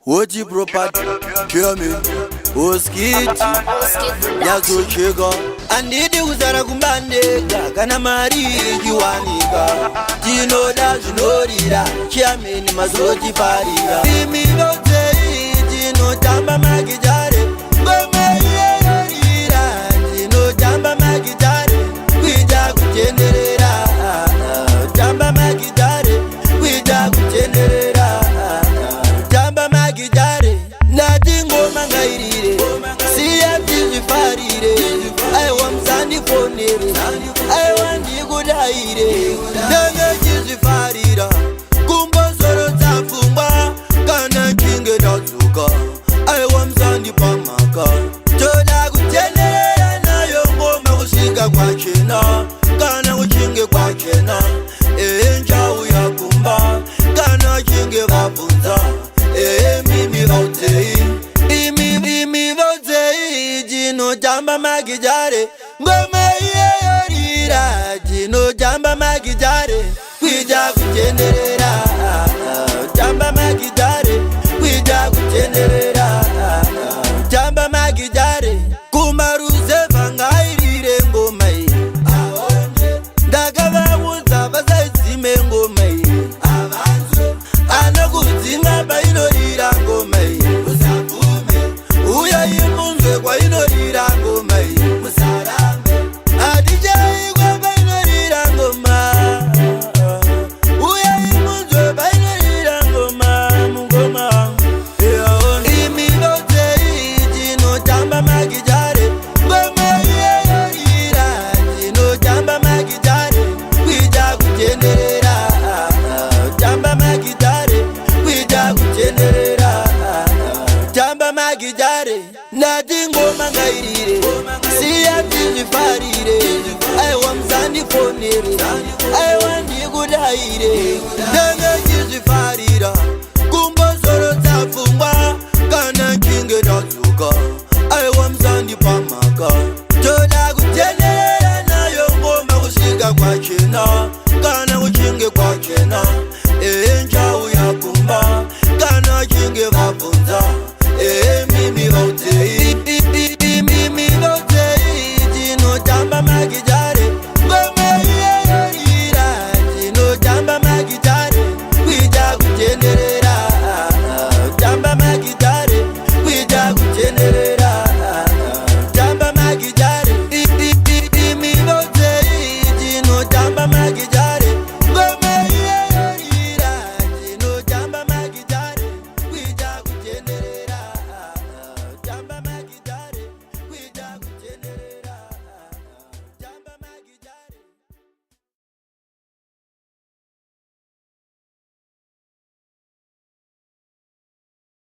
Oji property, German, Oskiti, Yazo Chega, and it was a Gumbandega, Ganamari, Juanica, Tino Dajunorida, Chairman, Mazoji Paria, Mimi Rote, Tino Tamba Magijare, Gomaira, Tino Tamba Magijare, Wijaku Generera, Tamba Magijare, Wijaku Generera. I want you good idea. Nanga jizifarira. Kumbo soro tafumba. Kana kinge dazuka. I want Sandy Pamaka. Toda kuchenera na yongo makushinga kwa chena. Kana uchinge kwa chena. Enja uya kumba. Kana kinge vapunza. Mimi vote. Mimi vote. Jino jamba magijare. Ngoma yerira, jino jamba magijare, kwija kujenderera, jamba magijare, kwija kujenderera, jamba magijare, kumaruze vangairire ngoma iyi, ndakavaudza vasaitsime ngoma iyi, anokudzinga painorira ngoma iyi, uya imunzwe kwainorira ngoma iyi. Nadingo mangairire, siya tijifarire, I want Sandy Fonere, I want you good aire.